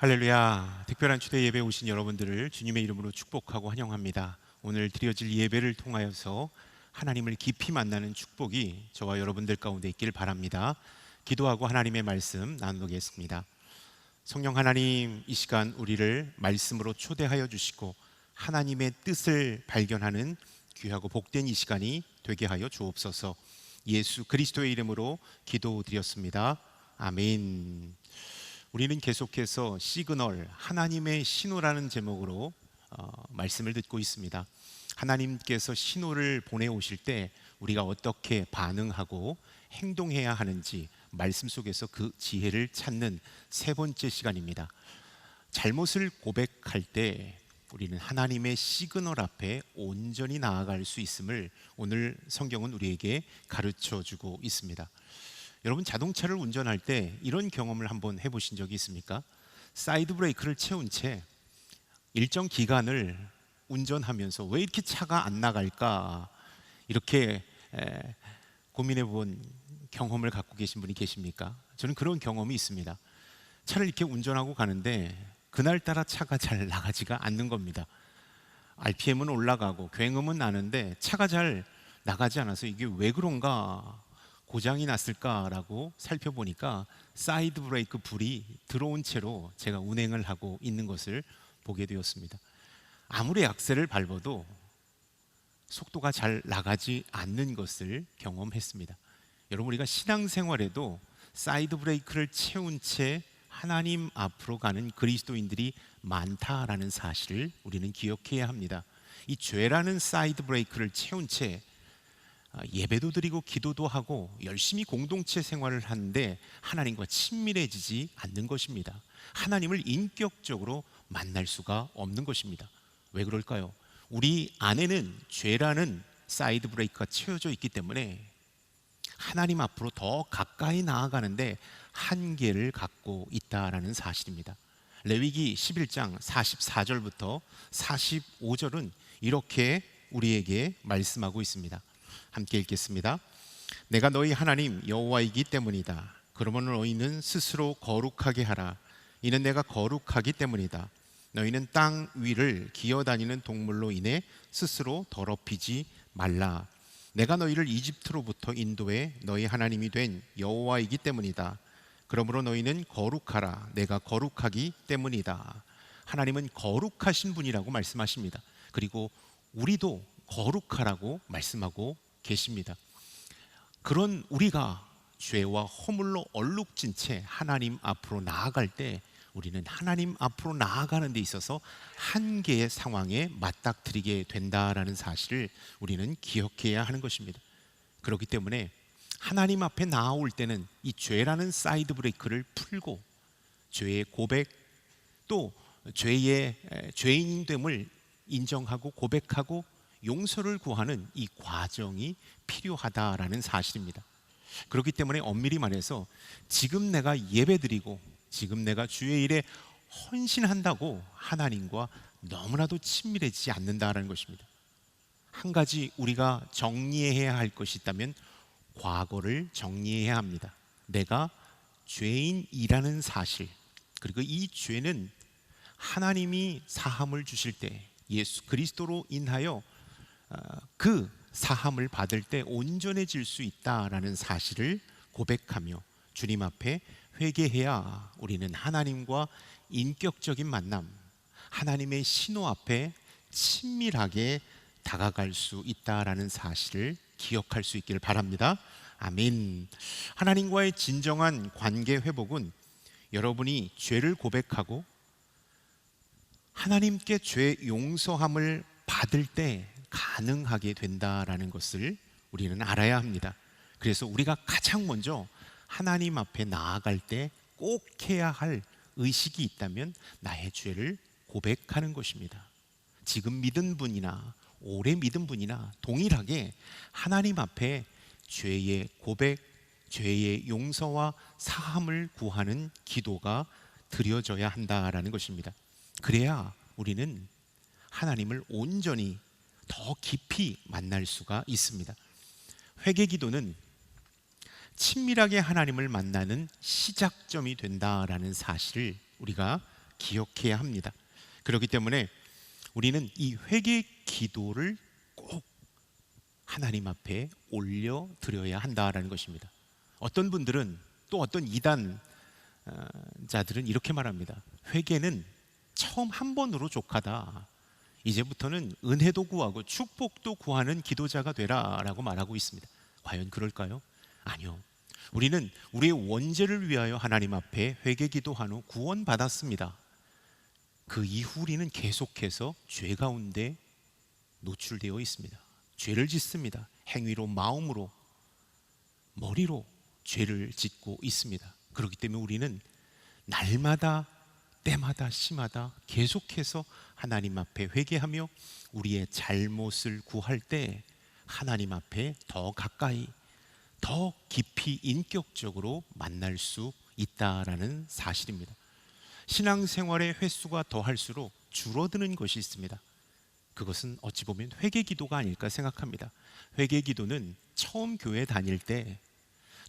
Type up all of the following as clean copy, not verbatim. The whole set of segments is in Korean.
할렐루야. 특별한 추대 예배 오신 여러분들을 주님의 이름으로 축복하고 환영합니다. 오늘 드려질 예배를 통하여서 하나님을 깊이 만나는 축복이 저와 여러분들 가운데 있길 바랍니다. 기도하고 하나님의 말씀 나누겠습니다. 성령 하나님, 이 시간 우리를 말씀으로 초대하여 주시고 하나님의 뜻을 발견하는 귀하고 복된 이 시간이 되게 하여 주옵소서. 예수 그리스도의 이름으로 기도드렸습니다. 아멘. 우리는 계속해서 시그널, 하나님의 신호라는 제목으로 말씀을 듣고 있습니다. 하나님께서 신호를 보내오실 때 우리가 어떻게 반응하고 행동해야 하는지 말씀 속에서 그 지혜를 찾는 세 번째 시간입니다. 잘못을 고백할 때 우리는 하나님의 시그널 앞에 온전히 나아갈 수 있음을 오늘 성경은 우리에게 가르쳐 주고 있습니다. 여러분, 자동차를 운전할 때 이런 경험을 한번 해보신 적이 있습니까? 사이드 브레이크를 채운 채 일정 기간을 운전하면서 왜 이렇게 차가 안 나갈까, 이렇게 고민해 본 경험을 갖고 계신 분이 계십니까? 저는 그런 경험이 있습니다. 차를 이렇게 운전하고 가는데 그날따라 차가 잘 나가지가 않는 겁니다. RPM은 올라가고 굉음은 나는데 차가 잘 나가지 않아서 이게 왜 그런가, 고장이 났을까라고 살펴보니까 사이드 브레이크 불이 들어온 채로 제가 운행을 하고 있는 것을 보게 되었습니다. 아무리 악셀을 밟아도 속도가 잘 나가지 않는 것을 경험했습니다. 여러분, 우리가 신앙생활에도 사이드 브레이크를 채운 채 하나님 앞으로 가는 그리스도인들이 많다라는 사실을 우리는 기억해야 합니다. 이 죄라는 사이드 브레이크를 채운 채 예배도 드리고 기도도 하고 열심히 공동체 생활을 하는데 하나님과 친밀해지지 않는 것입니다. 하나님을 인격적으로 만날 수가 없는 것입니다. 왜 그럴까요? 우리 안에는 죄라는 사이드 브레이크가 채워져 있기 때문에 하나님 앞으로 더 가까이 나아가는데 한계를 갖고 있다라는 사실입니다. 레위기 11장 44절부터 45절은 이렇게 우리에게 말씀하고 있습니다. 함께 읽겠습니다. 내가 너희 하나님 여호와이기 때문이다. 그러므로 너희는 스스로 거룩하게 하라. 이는 내가 거룩하기 때문이다. 너희는 땅 위를 기어다니는 동물로 인해 스스로 더럽히지 말라. 내가 너희를 이집트로부터 인도해 너희 하나님이 된 여호와이기 때문이다. 그러므로 너희는 거룩하라. 내가 거룩하기 때문이다. 하나님은 거룩하신 분이라고 말씀하십니다. 그리고 우리도 거룩하라고 말씀하고 계십니다. 그런 우리가 죄와 허물로 얼룩진 채 하나님 앞으로 나아갈 때 우리는 하나님 앞으로 나아가는 데 있어서 한계의 상황에 맞닥뜨리게 된다라는 사실을 우리는 기억해야 하는 것입니다. 그렇기 때문에 하나님 앞에 나아올 때는 이 죄라는 사이드 브레이크를 풀고 죄의 고백, 또 죄의 죄인됨을 인정하고 고백하고 용서를 구하는 이 과정이 필요하다라는 사실입니다. 그렇기 때문에 엄밀히 말해서 지금 내가 예배드리고 지금 내가 주의 일에 헌신한다고 하나님과 너무나도 친밀해지지 않는다라는 것입니다. 한 가지 우리가 정리해야 할 것이 있다면 과거를 정리해야 합니다. 내가 죄인이라는 사실, 그리고 이 죄는 하나님이 사함을 주실 때 예수 그리스도로 인하여 그 사함을 받을 때 온전해질 수 있다라는 사실을 고백하며 주님 앞에 회개해야 우리는 하나님과 인격적인 만남, 하나님의 신호 앞에 친밀하게 다가갈 수 있다라는 사실을 기억할 수 있기를 바랍니다. 아멘. 하나님과의 진정한 관계 회복은 여러분이 죄를 고백하고 하나님께 죄 용서함을 받을 때 가능하게 된다라는 것을 우리는 알아야 합니다. 그래서 우리가 가장 먼저 하나님 앞에 나아갈 때 꼭 해야 할 의식이 있다면 나의 죄를 고백하는 것입니다. 지금 믿은 분이나 오래 믿은 분이나 동일하게 하나님 앞에 죄의 고백, 죄의 용서와 사함을 구하는 기도가 드려져야 한다라는 것입니다. 그래야 우리는 하나님을 온전히 더 깊이 만날 수가 있습니다. 회개 기도는 친밀하게 하나님을 만나는 시작점이 된다라는 사실을 우리가 기억해야 합니다. 그렇기 때문에 우리는 이 회개 기도를 꼭 하나님 앞에 올려 드려야 한다라는 것입니다. 어떤 분들은, 또 어떤 이단 자들은 이렇게 말합니다. 회개는 처음 한 번으로 족하다. 이제부터는 은혜도 구하고 축복도 구하는 기도자가 되라 라고 말하고 있습니다. 과연 그럴까요? 아니요. 우리는 우리의 원죄를 위하여 하나님 앞에 회개 기도한 후 구원받았습니다. 그 이후 우리는 계속해서 죄 가운데 노출되어 있습니다. 죄를 짓습니다. 행위로, 마음으로, 머리로 죄를 짓고 있습니다. 그렇기 때문에 우리는 날마다, 때마다, 시마다 계속해서 하나님 앞에 회개하며 우리의 잘못을 구할 때 하나님 앞에 더 가까이, 더 깊이 인격적으로 만날 수 있다라는 사실입니다. 신앙생활의 횟수가 더할수록 줄어드는 것이 있습니다. 그것은 어찌 보면 회개기도가 아닐까 생각합니다. 회개기도는 처음 교회 다닐 때,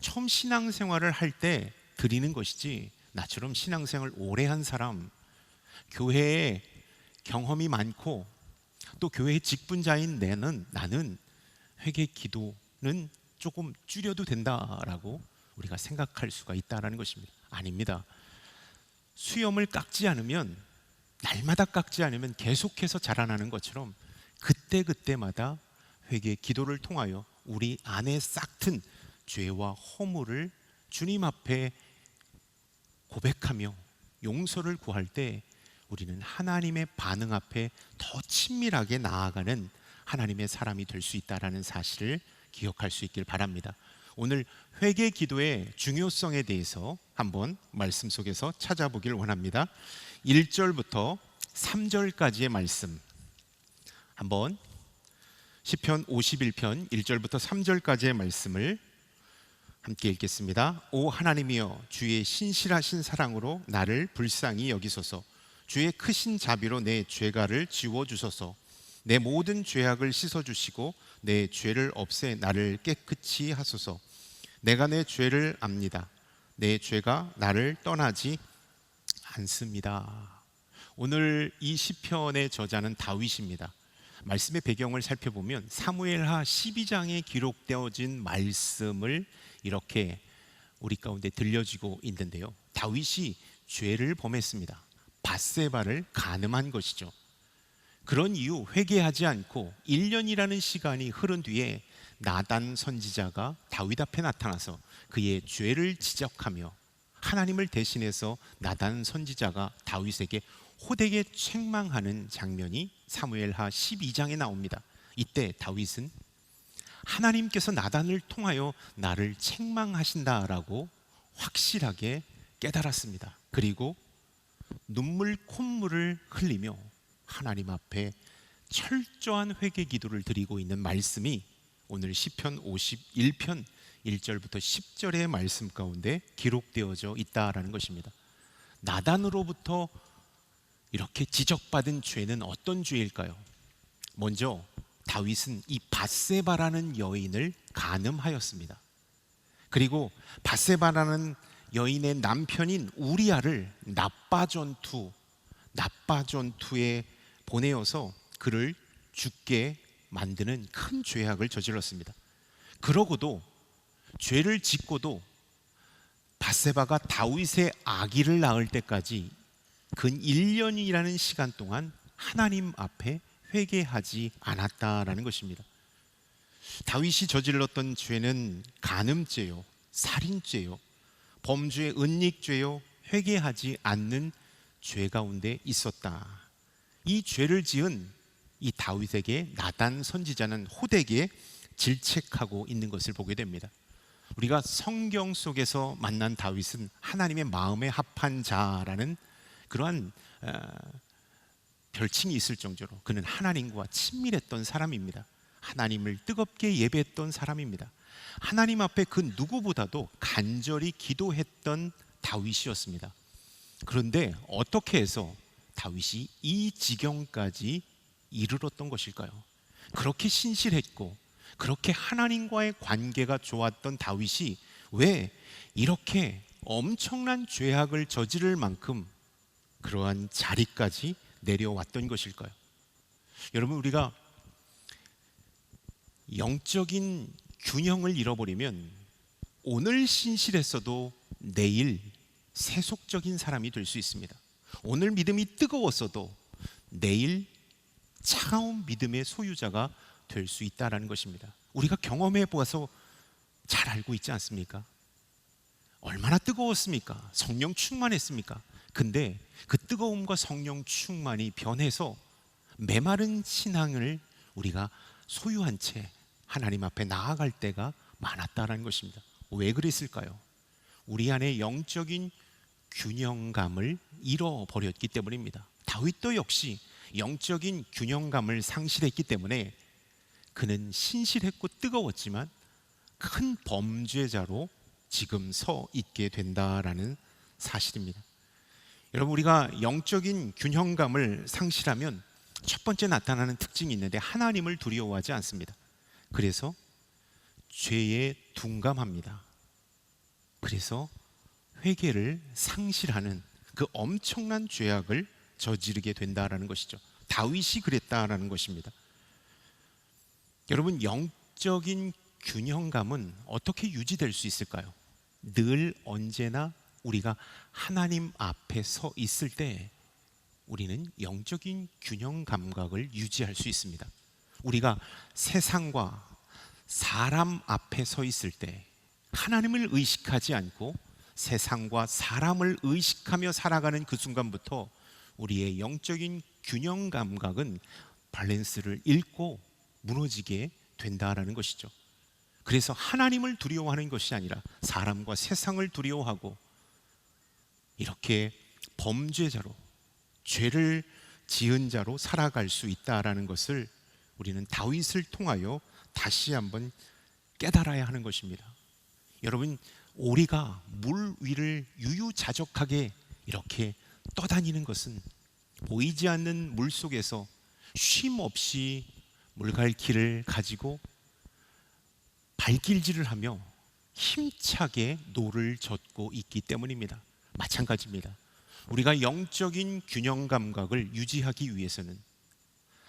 처음 신앙생활을 할 때 드리는 것이지, 나처럼 신앙생활 오래 한 사람, 교회에 경험이 많고 또 교회의 직분자인 나는 회개기도는 조금 줄여도 된다라고 우리가 생각할 수가 있다는 것입니다. 아닙니다. 수염을 깎지 않으면, 날마다 깎지 않으면 계속해서 자라나는 것처럼 그때그때마다 회개 기도를 통하여 우리 안에 싹튼 죄와 허물을 주님 앞에 고백하며 용서를 구할 때 우리는 하나님의 반응 앞에 더 친밀하게 나아가는 하나님의 사람이 될 수 있다는 사실을 기억할 수 있길 바랍니다. 오늘 회개 기도의 중요성에 대해서 한번 말씀 속에서 찾아보길 원합니다. 1절부터 3절까지의 말씀, 한번 시편 51편 1절부터 3절까지의 말씀을 함께 읽겠습니다. 오 하나님이여, 주의 신실하신 사랑으로 나를 불쌍히 여기소서. 주의 크신 자비로 내 죄가를 지워주소서. 내 모든 죄악을 씻어주시고 내 죄를 없애 나를 깨끗이 하소서. 내가 내 죄를 압니다. 내 죄가 나를 떠나지 않습니다. 오늘 이 시편의 저자는 다윗입니다. 말씀의 배경을 살펴보면 사무엘하 12장에 기록되어진 말씀을 이렇게 우리 가운데 들려지고 있는데요. 다윗이 죄를 범했습니다. 밧세바를 간음한 것이죠. 그런 이후 회개하지 않고 1년이라는 시간이 흐른 뒤에 나단 선지자가 다윗 앞에 나타나서 그의 죄를 지적하며 하나님을 대신해서 나단 선지자가 다윗에게 호되게 책망하는 장면이 사무엘하 12장에 나옵니다. 이때 다윗은 하나님께서 나단을 통하여 나를 책망하신다라고 확실하게 깨달았습니다. 그리고 눈물 콧물을 흘리며 하나님 앞에 철저한 회개 기도를 드리고 있는 말씀이 오늘 시편 51편 1절부터 10절의 말씀 가운데 기록되어져 있다라는 것입니다. 나단으로부터 이렇게 지적받은 죄는 어떤 죄일까요? 먼저 다윗은 이 밧세바라는 여인을 간음하였습니다. 그리고 밧세바라는 여인의 남편인 우리아를 나빠 전투에 보내어서 그를 죽게 만드는 큰 죄악을 저질렀습니다. 그러고도, 죄를 짓고도 밧세바가 다윗의 아기를 낳을 때까지 근 1년이라는 시간 동안 하나님 앞에 회개하지 않았다라는 것입니다. 다윗이 저질렀던 죄는 간음죄요, 살인죄요, 범죄의 은닉죄요, 회개하지 않는 죄 가운데 있었다. 이 죄를 지은 이 다윗에게 나단 선지자는 호되게 질책하고 있는 것을 보게 됩니다. 우리가 성경 속에서 만난 다윗은 하나님의 마음에 합한 자라는 그러한 별칭이 있을 정도로 그는 하나님과 친밀했던 사람입니다. 하나님을 뜨겁게 예배했던 사람입니다. 하나님 앞에 그 누구보다도 간절히 기도했던 다윗이었습니다. 그런데 어떻게 해서 다윗이 이 지경까지 이르렀던 것일까요? 그렇게 신실했고 그렇게 하나님과의 관계가 좋았던 다윗이 왜 이렇게 엄청난 죄악을 저지를 만큼 그러한 자리까지 내려왔던 것일까요? 여러분, 우리가 영적인 균형을 잃어버리면 오늘 신실했어도 내일 세속적인 사람이 될 수 있습니다. 오늘 믿음이 뜨거웠어도 내일 차가운 믿음의 소유자가 될 수 있다는 것입니다. 우리가 경험해 보아서 잘 알고 있지 않습니까? 얼마나 뜨거웠습니까? 성령 충만했습니까? 근데 그 뜨거움과 성령 충만이 변해서 메마른 신앙을 우리가 소유한 채 하나님 앞에 나아갈 때가 많았다는 것입니다. 왜 그랬을까요? 우리 안에 영적인 균형감을 잃어버렸기 때문입니다. 다윗도 역시 영적인 균형감을 상실했기 때문에 그는 신실했고 뜨거웠지만 큰 범죄자로 지금 서 있게 된다라는 사실입니다. 여러분, 우리가 영적인 균형감을 상실하면 첫 번째 나타나는 특징이 있는데 하나님을 두려워하지 않습니다. 그래서 죄에 둔감합니다. 그래서 회개를 상실하는 그 엄청난 죄악을 저지르게 된다라는 것이죠. 다윗이 그랬다라는 것입니다. 여러분, 영적인 균형감은 어떻게 유지될 수 있을까요? 늘 언제나 우리가 하나님 앞에 서 있을 때 우리는 영적인 균형 감각을 유지할 수 있습니다. 우리가 세상과 사람 앞에 서 있을 때 하나님을 의식하지 않고 세상과 사람을 의식하며 살아가는 그 순간부터 우리의 영적인 균형 감각은 밸런스를 잃고 무너지게 된다라는 것이죠. 그래서 하나님을 두려워하는 것이 아니라 사람과 세상을 두려워하고 이렇게 범죄자로, 죄를 지은 자로 살아갈 수 있다라는 것을 우리는 다윗을 통하여 다시 한번 깨달아야 하는 것입니다. 여러분, 오리가 물 위를 유유자적하게 이렇게 떠다니는 것은 보이지 않는 물 속에서 쉼 없이 물갈퀴를 가지고 발길질을 하며 힘차게 노를 젓고 있기 때문입니다. 마찬가지입니다. 우리가 영적인 균형 감각을 유지하기 위해서는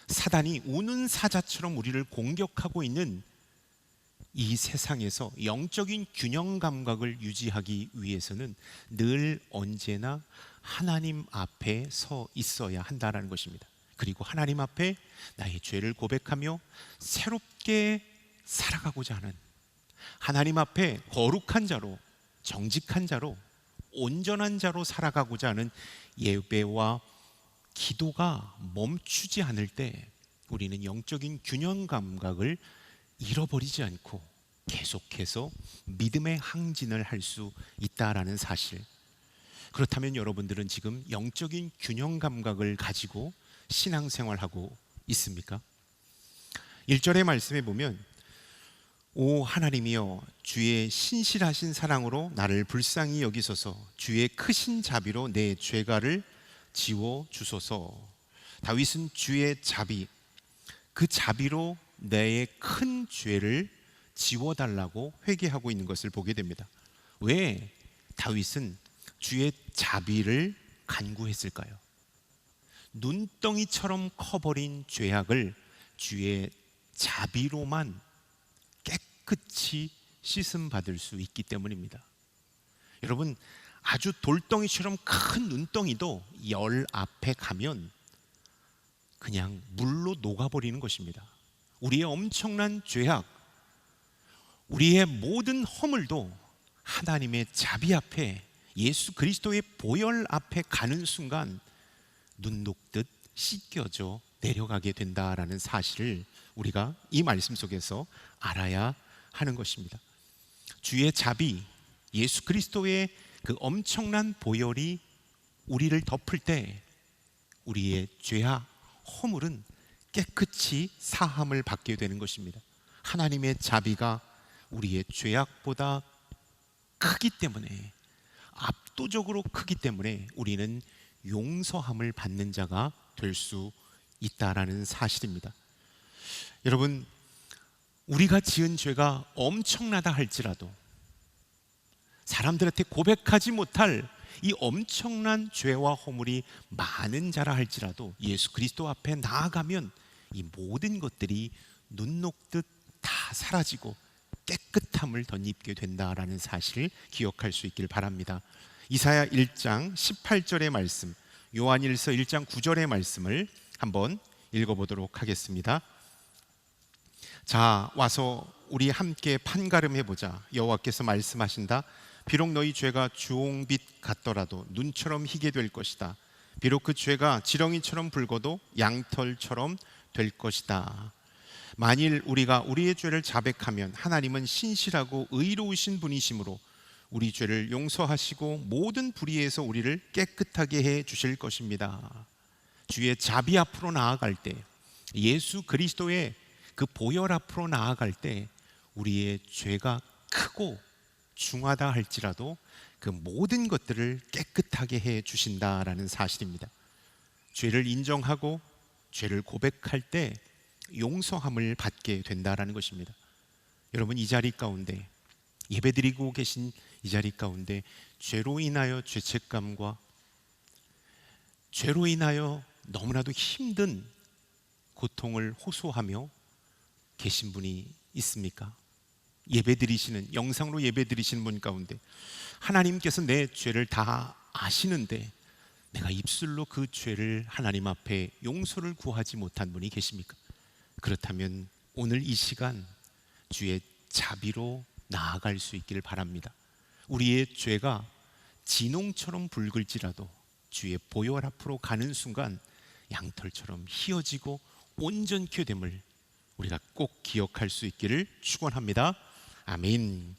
사단이 우는 사자처럼 우리를 공격하고 있는 이 세상에서 영적인 균형 감각을 유지하기 위해서는 늘 언제나 하나님 앞에 서 있어야 한다는 것입니다. 그리고 하나님 앞에 나의 죄를 고백하며 새롭게 살아가고자 하는, 하나님 앞에 거룩한 자로, 정직한 자로, 온전한 자로 살아가고자 하는 예배와 기도가 멈추지 않을 때 우리는 영적인 균형 감각을 잃어버리지 않고 계속해서 믿음의 항진을 할 수 있다라는 사실. 그렇다면 여러분들은 지금 영적인 균형 감각을 가지고 신앙생활하고 있습니까? 1절의 말씀에 보면 오 하나님이여 주의 신실하신 사랑으로 나를 불쌍히 여기소서 주의 크신 자비로 내 죄가를 지워 주소서. 다윗은 주의 자비, 그 자비로 내 큰 죄를 지워달라고 회개하고 있는 것을 보게 됩니다. 왜 다윗은 주의 자비를 간구했을까요? 눈덩이처럼 커버린 죄악을 주의 자비로만 깨끗이 씻음 받을 수 있기 때문입니다. 여러분, 아주 돌덩이처럼 큰 눈덩이도 열 앞에 가면 그냥 물로 녹아버리는 것입니다. 우리의 엄청난 죄악, 우리의 모든 허물도 하나님의 자비 앞에, 예수 그리스도의 보혈 앞에 가는 순간 눈 녹듯 씻겨져 내려가게 된다라는 사실을 우리가 이 말씀 속에서 알아야 하는 것입니다. 주의 자비, 예수 그리스도의 그 엄청난 보혈이 우리를 덮을 때 우리의 죄와 허물은 깨끗이 사함을 받게 되는 것입니다. 하나님의 자비가 우리의 죄악보다 크기 때문에, 압도적으로 크기 때문에 우리는 용서함을 받는 자가 될 수 있다라는 사실입니다. 여러분, 우리가 지은 죄가 엄청나다 할지라도 사람들한테 고백하지 못할 이 엄청난 죄와 허물이 많은 자라 할지라도 예수 그리스도 앞에 나아가면 이 모든 것들이 눈 녹듯 다 사라지고 깨끗함을 덧입게 된다라는 사실을 기억할 수 있길 바랍니다. 이사야 1장 18절의 말씀, 요한일서 1장 9절의 말씀을 한번 읽어보도록 하겠습니다. 자, 와서 우리 함께 판가름해보자. 여호와께서 말씀하신다. 비록 너희 죄가 주홍빛 같더라도 눈처럼 희게 될 것이다. 비록 그 죄가 지렁이처럼 붉어도 양털처럼 될 것이다. 만일 우리가 우리의 죄를 자백하면 하나님은 신실하고 의로우신 분이시므로 우리 죄를 용서하시고 모든 불의에서 우리를 깨끗하게 해 주실 것입니다. 주의 자비 앞으로 나아갈 때, 예수 그리스도의 그 보혈 앞으로 나아갈 때 우리의 죄가 크고 중하다 할지라도 그 모든 것들을 깨끗하게 해 주신다라는 사실입니다. 죄를 인정하고 죄를 고백할 때 용서함을 받게 된다라는 것입니다. 여러분, 이 자리 가운데, 예배드리고 계신 이 자리 가운데 죄로 인하여 죄책감과 죄로 인하여 너무나도 힘든 고통을 호소하며 계신 분이 있습니까? 예배드리시는, 영상으로 예배드리시는 분 가운데 하나님께서 내 죄를 다 아시는데 내가 입술로 그 죄를 하나님 앞에 용서를 구하지 못한 분이 계십니까? 그렇다면 오늘 이 시간 주의 자비로 나아갈 수 있기를 바랍니다. 우리의 죄가 진홍처럼 붉을지라도 주의 보혈 앞으로 가는 순간 양털처럼 희어지고 온전케 됨을 우리가 꼭 기억할 수 있기를 축원합니다. 아멘.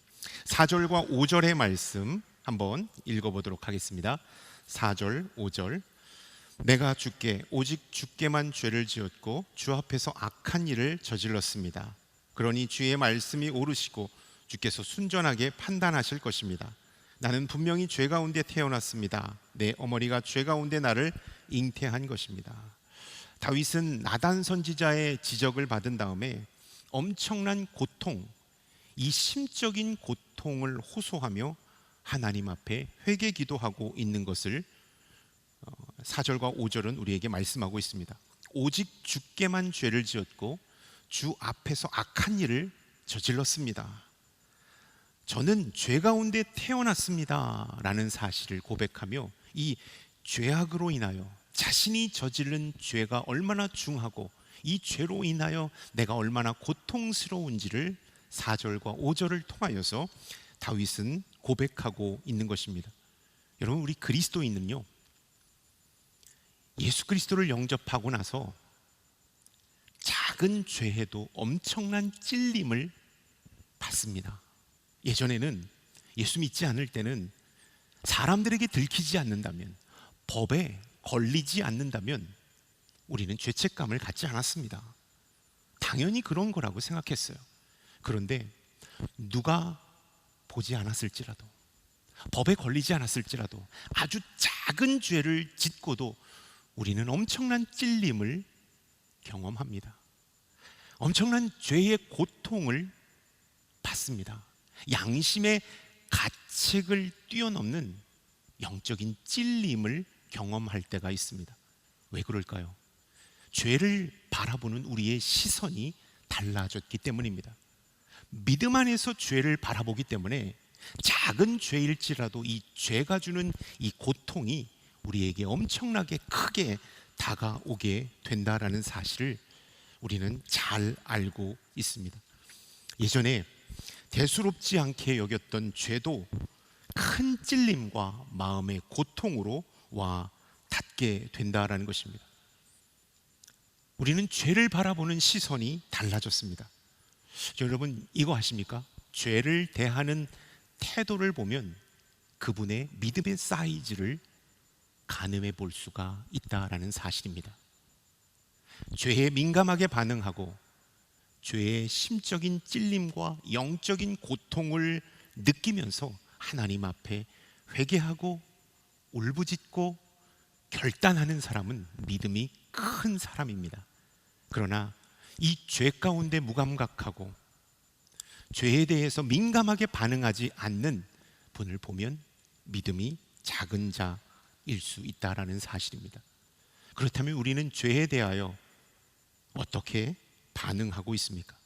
4절과 5절의 말씀 한번 읽어보도록 하겠습니다. 4절, 5절. 내가 주께 오직 주께만 죄를 지었고 주 앞에서 악한 일을 저질렀습니다. 그러니 주의 말씀이 옳으시고 주께서 순전하게 판단하실 것입니다. 나는 분명히 죄 가운데 태어났습니다. 내 어머니가 죄 가운데 나를 잉태한 것입니다. 다윗은 나단 선지자의 지적을 받은 다음에 엄청난 고통, 이 심적인 고통을 호소하며 하나님 앞에 회개 기도하고 있는 것을 4절과 5절은 우리에게 말씀하고 있습니다. 오직 주께만 죄를 지었고 주 앞에서 악한 일을 저질렀습니다. 저는 죄 가운데 태어났습니다 라는 사실을 고백하며 이 죄악으로 인하여 자신이 저지른 죄가 얼마나 중하고 이 죄로 인하여 내가 얼마나 고통스러운지를 4절과 5절을 통하여서 다윗은 고백하고 있는 것입니다. 여러분, 우리 그리스도인은요, 예수 그리스도를 영접하고 나서 작은 죄에도 엄청난 찔림을 받습니다. 예전에는, 예수 믿지 않을 때는 사람들에게 들키지 않는다면, 법에 걸리지 않는다면 우리는 죄책감을 갖지 않았습니다. 당연히 그런 거라고 생각했어요. 그런데 누가 보지 않았을지라도, 법에 걸리지 않았을지라도 아주 작은 죄를 짓고도 우리는 엄청난 찔림을 경험합니다. 엄청난 죄의 고통을 받습니다. 양심의 가책을 뛰어넘는 영적인 찔림을 경험할 때가 있습니다. 왜 그럴까요? 죄를 바라보는 우리의 시선이 달라졌기 때문입니다. 믿음 안에서 죄를 바라보기 때문에 작은 죄일지라도 이 죄가 주는 이 고통이 우리에게 엄청나게 크게 다가오게 된다라는 사실을 우리는 잘 알고 있습니다. 예전에 대수롭지 않게 여겼던 죄도 큰 찔림과 마음의 고통으로 와 닿게 된다라는 것입니다. 우리는 죄를 바라보는 시선이 달라졌습니다. 여러분, 이거 아십니까? 죄를 대하는 태도를 보면 그분의 믿음의 사이즈를 가늠해 볼 수가 있다라는 사실입니다. 죄에 민감하게 반응하고 죄의 심적인 찔림과 영적인 고통을 느끼면서 하나님 앞에 회개하고 울부짖고 결단하는 사람은 믿음이 큰 사람입니다. 그러나 이 죄 가운데 무감각하고 죄에 대해서 민감하게 반응하지 않는 분을 보면 믿음이 작은 자일 수 있다라는 사실입니다. 그렇다면 우리는 죄에 대하여 어떻게 반응하고 있습니까?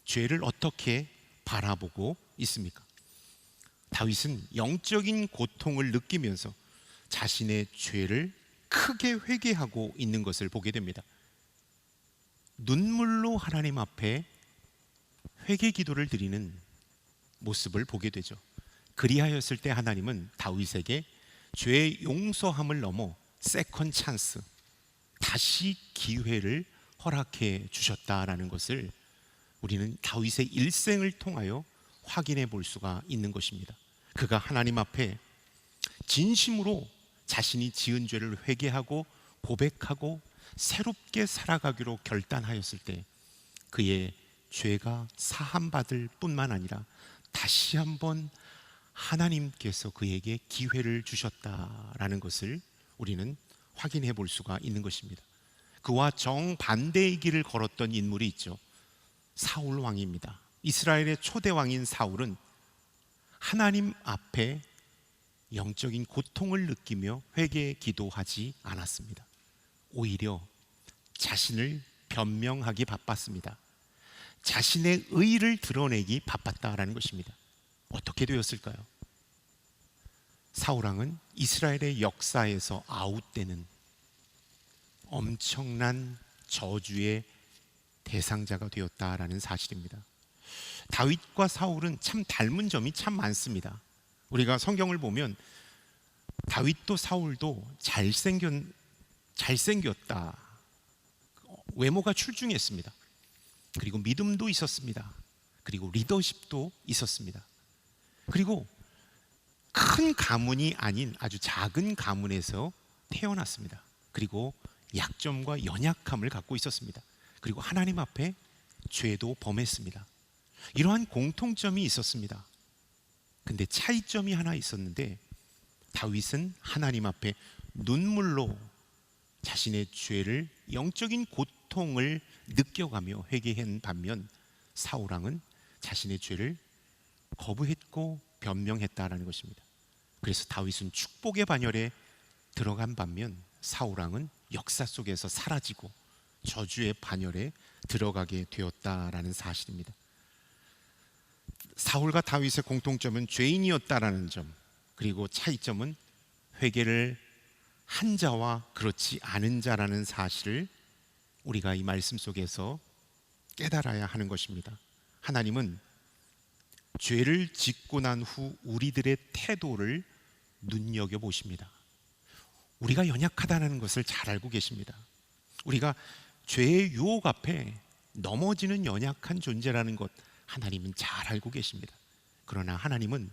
죄를 어떻게 바라보고 있습니까? 다윗은 영적인 고통을 느끼면서 자신의 죄를 크게 회개하고 있는 것을 보게 됩니다. 눈물로 하나님 앞에 회개 기도를 드리는 모습을 보게 되죠. 그리하였을 때 하나님은 다윗에게 죄의 용서함을 넘어 세컨 찬스, 다시 기회를 허락해 주셨다라는 것을 우리는 다윗의 일생을 통하여 확인해 볼 수가 있는 것입니다. 그가 하나님 앞에 진심으로 자신이 지은 죄를 회개하고 고백하고 새롭게 살아가기로 결단하였을 때 그의 죄가 사함받을 뿐만 아니라 다시 한번 하나님께서 그에게 기회를 주셨다라는 것을 우리는 확인해 볼 수가 있는 것입니다. 그와 정반대의 길을 걸었던 인물이 있죠. 사울 왕입니다. 이스라엘의 초대 왕인 사울은 하나님 앞에 영적인 고통을 느끼며 회개 기도하지 않았습니다. 오히려 자신을 변명하기 바빴습니다. 자신의 의를 드러내기 바빴다라는 것입니다. 어떻게 되었을까요? 사울왕은 이스라엘의 역사에서 아웃되는 엄청난 저주의 대상자가 되었다라는 사실입니다. 다윗과 사울은 참 닮은 점이 참 많습니다. 우리가 성경을 보면 다윗도 사울도 잘생겼다. 외모가 출중했습니다. 그리고 믿음도 있었습니다. 그리고 리더십도 있었습니다. 그리고 큰 가문이 아닌 아주 작은 가문에서 태어났습니다. 그리고 약점과 연약함을 갖고 있었습니다. 그리고 하나님 앞에 죄도 범했습니다. 이러한 공통점이 있었습니다. 근데 차이점이 하나 있었는데 다윗은 하나님 앞에 눈물로 자신의 죄를, 영적인 고통을 느껴가며 회개한 반면 사울왕은 자신의 죄를 거부했고 변명했다라는 것입니다. 그래서 다윗은 축복의 반열에 들어간 반면 사울왕은 역사 속에서 사라지고 저주의 반열에 들어가게 되었다라는 사실입니다. 사울과 다윗의 공통점은 죄인이었다라는 점, 그리고 차이점은 회개를 한 자와 그렇지 않은 자라는 사실을 우리가 이 말씀 속에서 깨달아야 하는 것입니다. 하나님은 죄를 짓고 난 후 우리들의 태도를 눈여겨보십니다. 우리가 연약하다는 것을 잘 알고 계십니다. 우리가 죄의 유혹 앞에 넘어지는 연약한 존재라는 것 하나님은 잘 알고 계십니다. 그러나 하나님은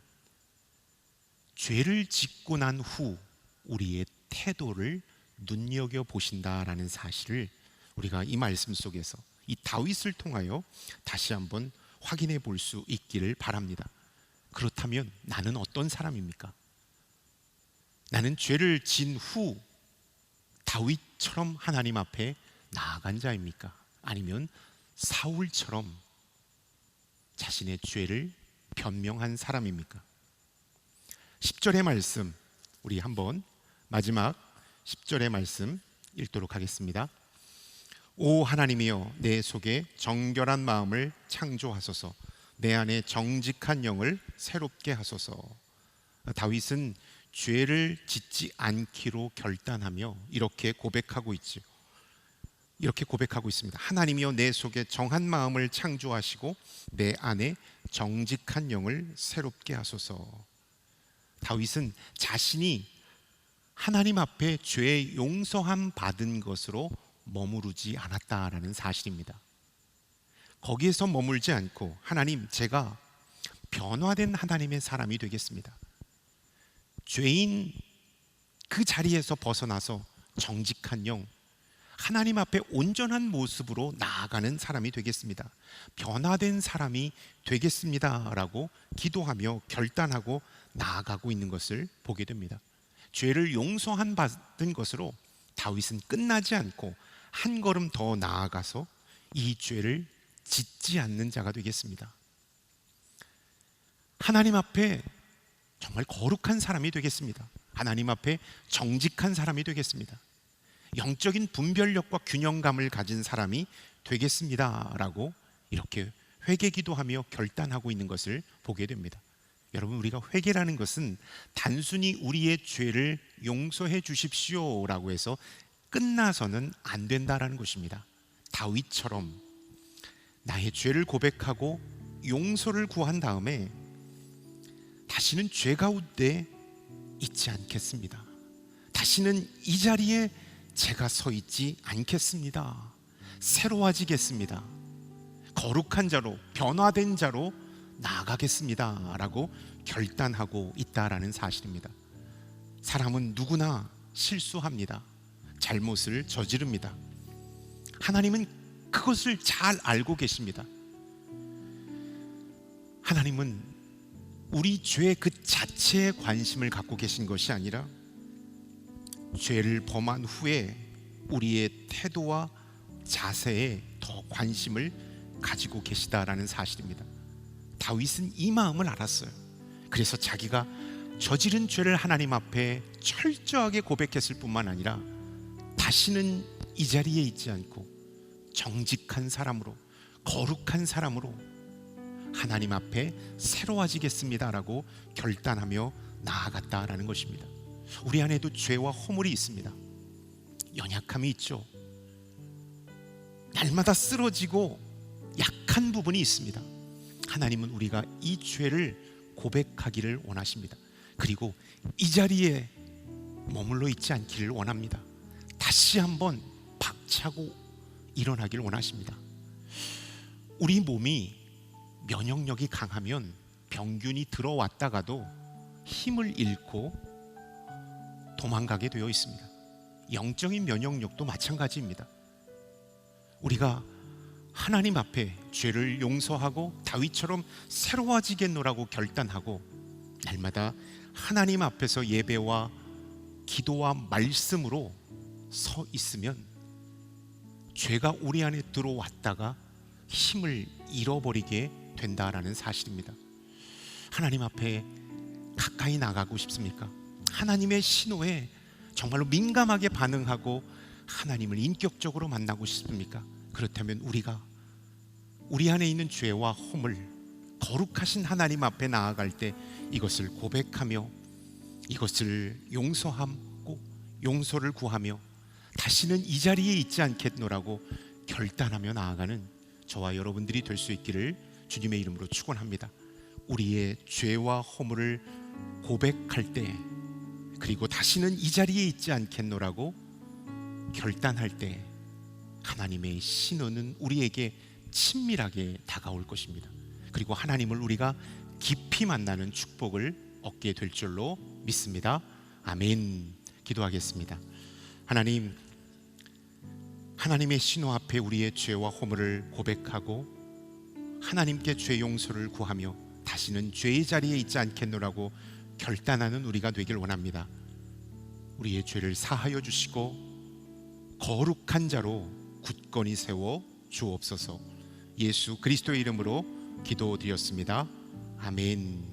죄를 짓고 난 후 우리의 태도를 눈여겨보신다라는 사실을 우리가 이 말씀 속에서 이 다윗을 통하여 다시 한번 확인해 볼 수 있기를 바랍니다. 그렇다면 나는 어떤 사람입니까? 나는 죄를 진 후 다윗처럼 하나님 앞에 나아간 자입니까? 아니면 사울처럼 자신의 죄를 변명한 사람입니까? 10절의 말씀 우리 한번 마지막 10절의 말씀 읽도록 하겠습니다. 오 하나님이여 내 속에 정결한 마음을 창조하소서 내 안에 정직한 영을 새롭게 하소서. 다윗은 죄를 짓지 않기로 결단하며 이렇게 고백하고 있죠. 이렇게 고백하고 있습니다. 하나님이여 내 속에 정한 마음을 창조하시고 내 안에 정직한 영을 새롭게 하소서. 다윗은 자신이 하나님 앞에 죄의 용서함 받은 것으로 머무르지 않았다라는 사실입니다. 거기에서 머물지 않고 하나님, 제가 변화된 하나님의 사람이 되겠습니다. 죄인 그 자리에서 벗어나서 정직한 영, 하나님 앞에 온전한 모습으로 나아가는 사람이 되겠습니다. 변화된 사람이 되겠습니다라고 기도하며 결단하고 나아가고 있는 것을 보게 됩니다. 죄를 용서한 받은 것으로 다윗은 끝나지 않고 한 걸음 더 나아가서 이 죄를 짓지 않는 자가 되겠습니다. 하나님 앞에 정말 거룩한 사람이 되겠습니다. 하나님 앞에 정직한 사람이 되겠습니다. 영적인 분별력과 균형감을 가진 사람이 되겠습니다 라고 이렇게 회개기도하며 결단하고 있는 것을 보게 됩니다. 여러분, 우리가 회개라는 것은 단순히 우리의 죄를 용서해 주십시오 라고 해서 끝나서는 안 된다라는 것입니다. 다윗처럼 나의 죄를 고백하고 용서를 구한 다음에 다시는 죄 가운데 있지 않겠습니다. 다시는 이 자리에 제가 서 있지 않겠습니다. 새로워지겠습니다. 거룩한 자로, 변화된 자로 나아가겠습니다 라고 결단하고 있다라는 사실입니다. 사람은 누구나 실수합니다. 잘못을 저지릅니다. 하나님은 그것을 잘 알고 계십니다. 하나님은 우리 죄 그 자체에 관심을 갖고 계신 것이 아니라 죄를 범한 후에 우리의 태도와 자세에 더 관심을 가지고 계시다라는 사실입니다. 다윗은 이 마음을 알았어요. 그래서 자기가 저지른 죄를 하나님 앞에 철저하게 고백했을 뿐만 아니라 다시는 이 자리에 있지 않고 정직한 사람으로, 거룩한 사람으로 하나님 앞에 새로워지겠습니다라고 결단하며 나아갔다라는 것입니다. 우리 안에도 죄와 허물이 있습니다. 연약함이 있죠. 날마다 쓰러지고 약한 부분이 있습니다. 하나님은 우리가 이 죄를 고백하기를 원하십니다. 그리고 이 자리에 머물러 있지 않기를 원합니다. 다시 한번 박차고 일어나기를 원하십니다. 우리 몸이 면역력이 강하면 병균이 들어왔다가도 힘을 잃고 도망가게 되어 있습니다. 영적인 면역력도 마찬가지입니다. 우리가 하나님 앞에 죄를 용서하고 다윗처럼 새로워지겠노라고 결단하고 날마다 하나님 앞에서 예배와 기도와 말씀으로 서 있으면 죄가 우리 안에 들어왔다가 힘을 잃어버리게 된다라는 사실입니다. 하나님 앞에 가까이 나가고 싶습니까? 하나님의 신호에 정말로 민감하게 반응하고 하나님을 인격적으로 만나고 싶습니까? 그렇다면 우리가 우리 안에 있는 죄와 허물, 거룩하신 하나님 앞에 나아갈 때 이것을 고백하며 이것을 용서하고 용서를 구하며 다시는 이 자리에 있지 않겠노라고 결단하며 나아가는 저와 여러분들이 될 수 있기를 주님의 이름으로 축원합니다. 우리의 죄와 허물을 고백할 때 그리고 다시는 이 자리에 있지 않겠노라고 결단할 때 하나님의 신호는 우리에게 친밀하게 다가올 것입니다. 그리고 하나님을 우리가 깊이 만나는 축복을 얻게 될 줄로 믿습니다. 아멘. 기도하겠습니다. 하나님, 하나님의 신호 앞에 우리의 죄와 허물을 고백하고 하나님께 죄 용서를 구하며 다시는 죄의 자리에 있지 않겠노라고 결단하는 우리가 되길 원합니다. 우리의 죄를 사하여 주시고 거룩한 자로 굳건히 세워 주옵소서. 예수 그리스도의 이름으로 기도드렸습니다. 아멘.